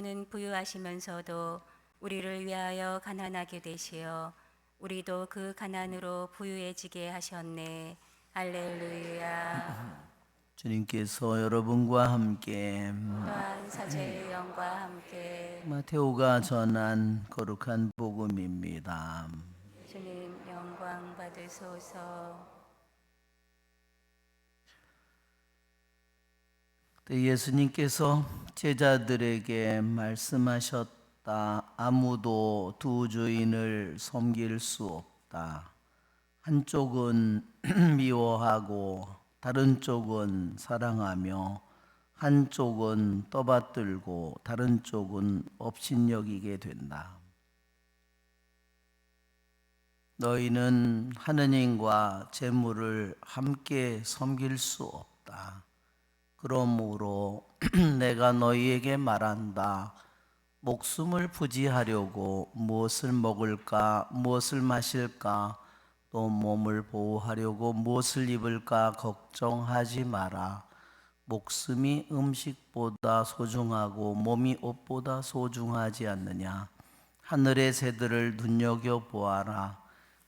는 부유하시면서도 우리를 위하여 가난하게 되시어 우리도 그 가난으로 부유해지게 하셨네. 할렐루야. 주님께서 여러분과 함께 또한 사제의 영과 함께 마테오가 전한 거룩한 복음입니다. 주님 영광 받으소서. 그때 예수님께서 제자들에게 말씀하셨다. 아무도 두 주인을 섬길 수 없다. 한쪽은 미워하고 다른 쪽은 사랑하며 한쪽은 떠받들고 다른 쪽은 업신여기게 된다. 너희는 하느님과 재물을 함께 섬길 수 없다. 그러므로 내가 너희에게 말한다. 목숨을 부지하려고 무엇을 먹을까, 무엇을 마실까, 또 몸을 보호하려고 무엇을 입을까 걱정하지 마라. 목숨이 음식보다 소중하고 몸이 옷보다 소중하지 않느냐. 하늘의 새들을 눈여겨보아라.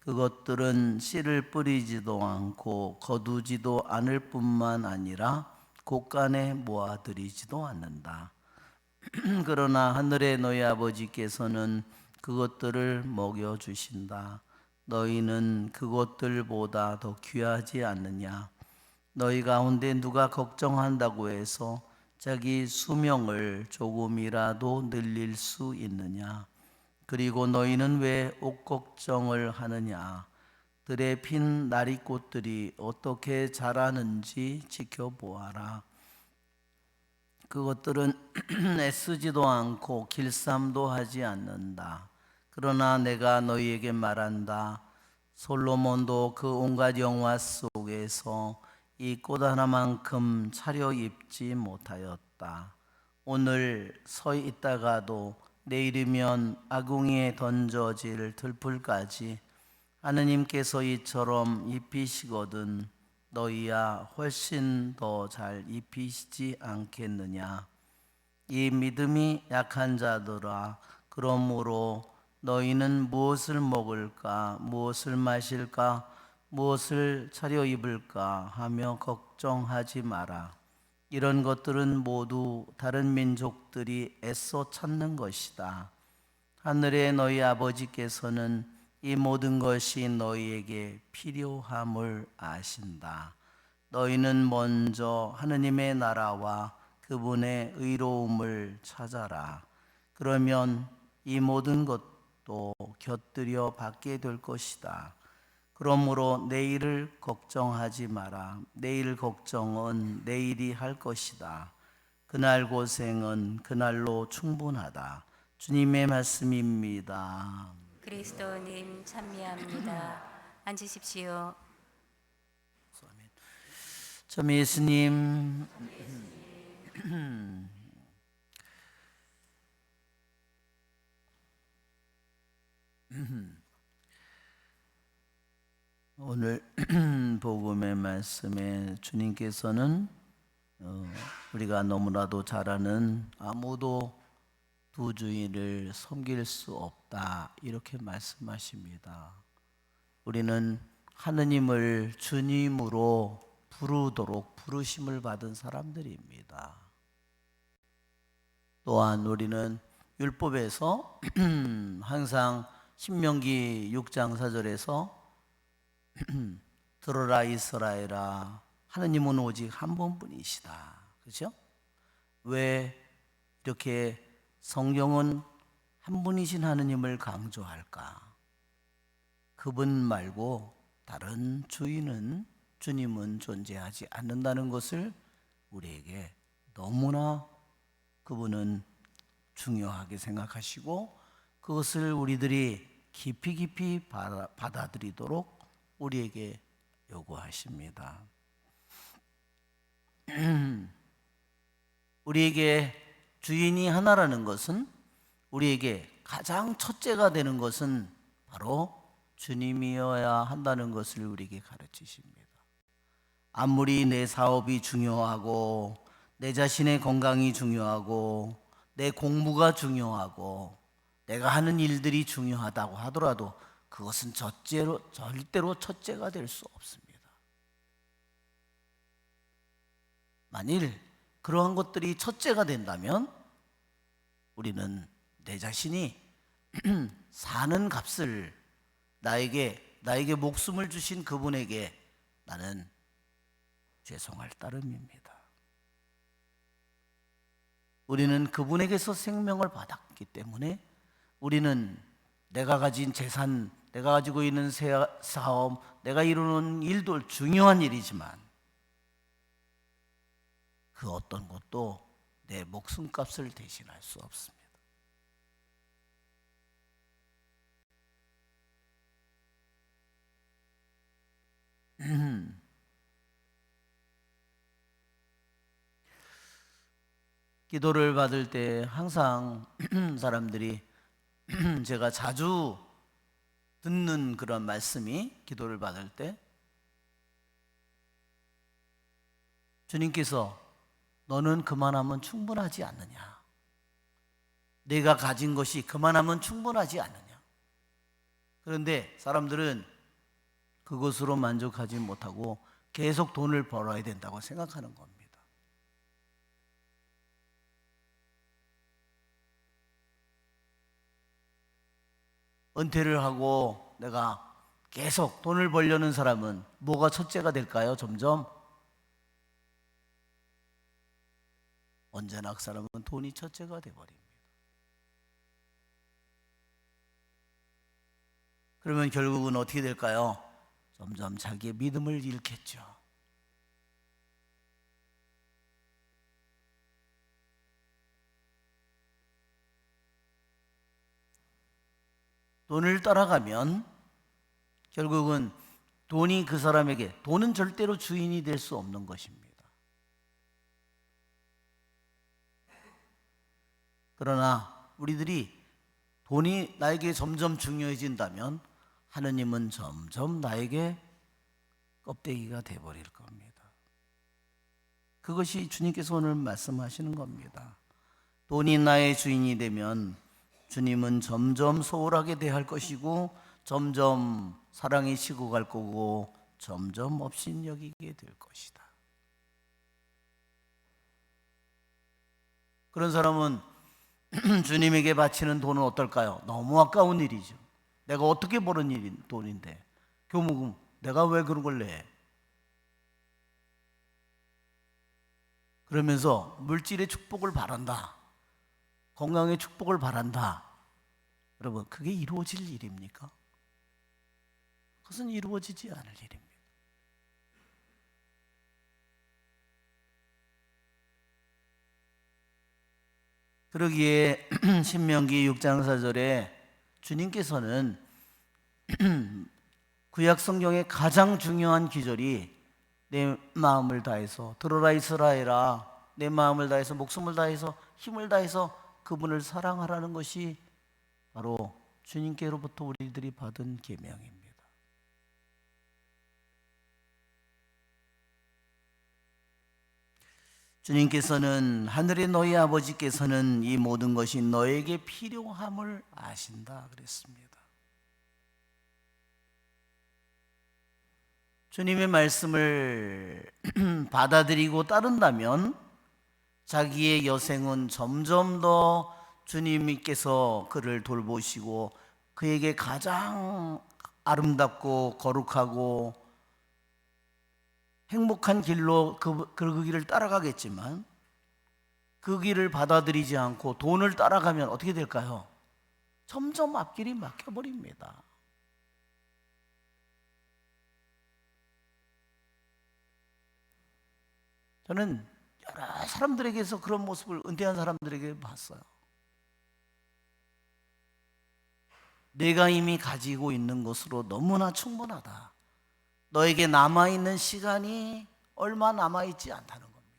그것들은 씨를 뿌리지도 않고 거두지도 않을 뿐만 아니라 곳간에 모아들이지도 않는다. 그러나 하늘의 너희 아버지께서는 그것들을 먹여주신다. 너희는 그것들보다 더 귀하지 않느냐. 너희 가운데 누가 걱정한다고 해서 자기 수명을 조금이라도 늘릴 수 있느냐. 그리고 너희는 왜 옷 걱정을 하느냐. 들에 핀 나리꽃들이 어떻게 자라는지 지켜보아라. 그것들은 애쓰지도 않고 길쌈도 하지 않는다. 그러나 내가 너희에게 말한다. 솔로몬도 그 온갖 영화 속에서 이 꽃 하나만큼 차려입지 못하였다. 오늘 서 있다가도 내일이면 아궁이에 던져질 들풀까지 하느님께서 이처럼 입히시거든 너희야 훨씬 더 잘 입히시지 않겠느냐. 이 믿음이 약한 자들아, 그러므로 너희는 무엇을 먹을까, 무엇을 마실까, 무엇을 차려입을까 하며 걱정하지 마라. 이런 것들은 모두 다른 민족들이 애써 찾는 것이다. 하늘의 너희 아버지께서는 이 모든 것이 너희에게 필요함을 아신다. 너희는 먼저 하느님의 나라와 그분의 의로움을 찾아라. 그러면 이 모든 것도 곁들여 받게 될 것이다. 그러므로 내일을 걱정하지 마라. 내일 걱정은 내일이 할 것이다. 그날 고생은 그날로 충분하다. 주님의 말씀입니다. 그리스도님 찬미합니다. 앉으십시오. 참 예수님, 오늘 복음의 말씀에 주님께서는 우리가 너무나도 잘 아는 아무도 두 주인을 섬길 수 없다 이렇게 말씀하십니다. 우리는 하느님을 주님으로 부르도록 부르심을 받은 사람들입니다. 또한 우리는 율법에서 항상 신명기 6장 4절에서 들어라 이스라엘아 하느님은 오직 한 분뿐이시다. 그렇죠? 왜 이렇게 성경은 한 분이신 하느님을 강조할까? 그분 말고 다른 주님은 존재하지 않는다는 것을 우리에게 너무나 그분은 중요하게 생각하시고 그것을 우리들이 깊이 받아들이도록 우리에게 요구하십니다. 우리에게 주인이 하나라는 것은 우리에게 가장 첫째가 되는 것은 바로 주님이어야 한다는 것을 우리에게 가르치십니다. 아무리 내 사업이 중요하고 내 자신의 건강이 중요하고 내 공부가 중요하고 내가 하는 일들이 중요하다고 하더라도 그것은 절대로 첫째가 될 수 없습니다. 만일 그러한 것들이 첫째가 된다면 우리는 내 자신이 사는 값을 나에게 목숨을 주신 그분에게 나는 죄송할 따름입니다. 우리는 그분에게서 생명을 받았기 때문에 우리는 내가 가진 재산, 내가 가지고 있는 사업, 내가 이루는 일도 중요한 일이지만 그 어떤 것도 내 목숨값을 대신할 수 없습니다. 기도를 받을 때 항상 사람들이 제가 자주 듣는 그런 말씀이, 기도를 받을 때 주님께서 너는 그만하면 충분하지 않느냐, 내가 가진 것이 그만하면 충분하지 않느냐. 그런데 사람들은 그것으로 만족하지 못하고 계속 돈을 벌어야 된다고 생각하는 겁니다. 은퇴를 하고 내가 계속 돈을 벌려는 사람은 뭐가 첫째가 될까요? 점점 언제나 그 사람은 돈이 첫째가 돼버립니다. 그러면 결국은 어떻게 될까요? 점점 자기의 믿음을 잃겠죠. 돈을 따라가면 결국은 돈이 그 사람에게, 돈은 절대로 주인이 될 수 없는 것입니다. 그러나 우리들이 돈이 나에게 점점 중요해진다면 하느님은 점점 나에게 껍데기가 돼버릴 겁니다. 그것이 주님께서 오늘 말씀하시는 겁니다. 돈이 나의 주인이 되면 주님은 점점 소홀하게 대할 것이고 점점 사랑이 식어갈 거고 점점 업신여기게 될 것이다. 그런 사람은 주님에게 바치는 돈은 어떨까요? 너무 아까운 일이죠. 내가 어떻게 버는 돈인데 교무금 내가 왜 그런 걸 내? 그러면서 물질의 축복을 바란다, 건강의 축복을 바란다. 여러분, 그게 이루어질 일입니까? 그것은 이루어지지 않을 일입니다. 그러기에 신명기 6장 4절에 주님께서는 구약 성경의 가장 중요한 기절이 내 마음을 다해서 들어라 이스라엘아, 내 마음을 다해서 목숨을 다해서 힘을 다해서 그분을 사랑하라는 것이 바로 주님께로부터 우리들이 받은 계명입니다. 주님께서는, 하늘의 너희 아버지께서는 이 모든 것이 너에게 필요함을 아신다 그랬습니다. 주님의 말씀을 받아들이고 따른다면 자기의 여생은 점점 더 주님께서 그를 돌보시고 그에게 가장 아름답고 거룩하고 행복한 길로 그 길을 따라가겠지만 그 길을 받아들이지 않고 돈을 따라가면 어떻게 될까요? 점점 앞길이 막혀버립니다. 저는 여러 사람들에게서 그런 모습을 은퇴한 사람들에게 봤어요. 내가 이미 가지고 있는 것으로 너무나 충분하다. 너에게 남아있는 시간이 얼마 남아있지 않다는 겁니다.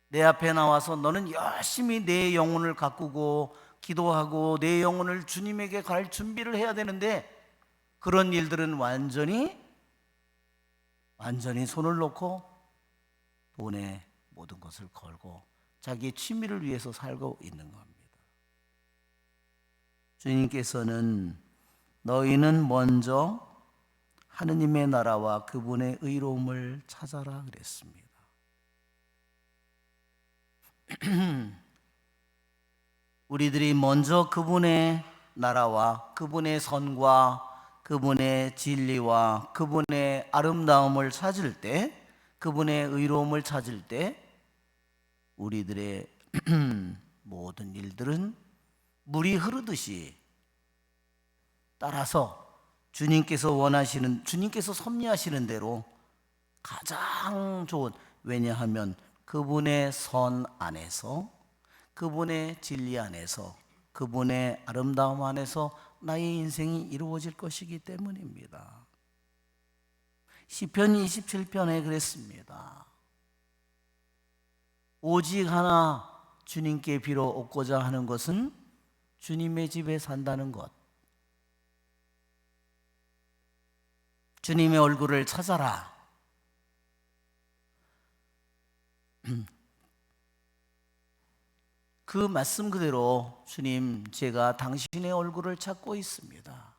내 앞에 나와서 너는 열심히 내 영혼을 가꾸고 기도하고 내 영혼을 주님에게 갈 준비를 해야 되는데 그런 일들은 완전히 손을 놓고 돈에 모든 것을 걸고 자기의 취미를 위해서 살고 있는 겁니다. 주님께서는 너희는 먼저 하느님의 나라와 그분의 의로움을 찾아라 그랬습니다. 우리들이 먼저 그분의 나라와 그분의 선과 그분의 진리와 그분의 아름다움을 찾을 때, 그분의 의로움을 찾을 때 우리들의 모든 일들은 물이 흐르듯이 따라서 주님께서 원하시는, 주님께서 섭리하시는 대로 가장 좋은, 왜냐하면 그분의 선 안에서, 그분의 진리 안에서, 그분의 아름다움 안에서 나의 인생이 이루어질 것이기 때문입니다. 시편 27편에 그랬습니다. 오직 하나 주님께 빌어 얻고자 하는 것은 주님의 집에 산다는 것. 주님의 얼굴을 찾아라. 그 말씀 그대로 주님, 제가 당신의 얼굴을 찾고 있습니다.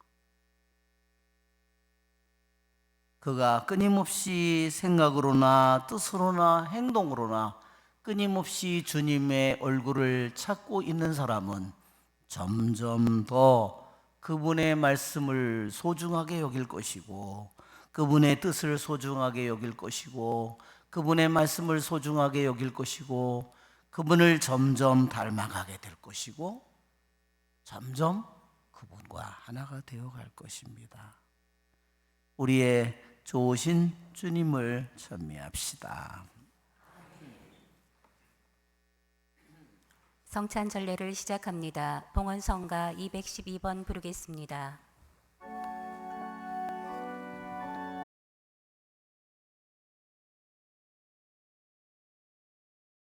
그가 끊임없이 생각으로나 뜻으로나 행동으로나 끊임없이 주님의 얼굴을 찾고 있는 사람은 점점 더 그분의 말씀을 소중하게 여길 것이고, 그분의 뜻을 소중하게 여길 것이고, 그분의 말씀을 소중하게 여길 것이고, 그분을 점점 닮아가게 될 것이고, 점점 그분과 하나가 되어갈 것입니다. 우리의 좋으신 주님을 찬미합시다. 성찬 전례를 시작합니다. 봉헌성가 212번 부르겠습니다.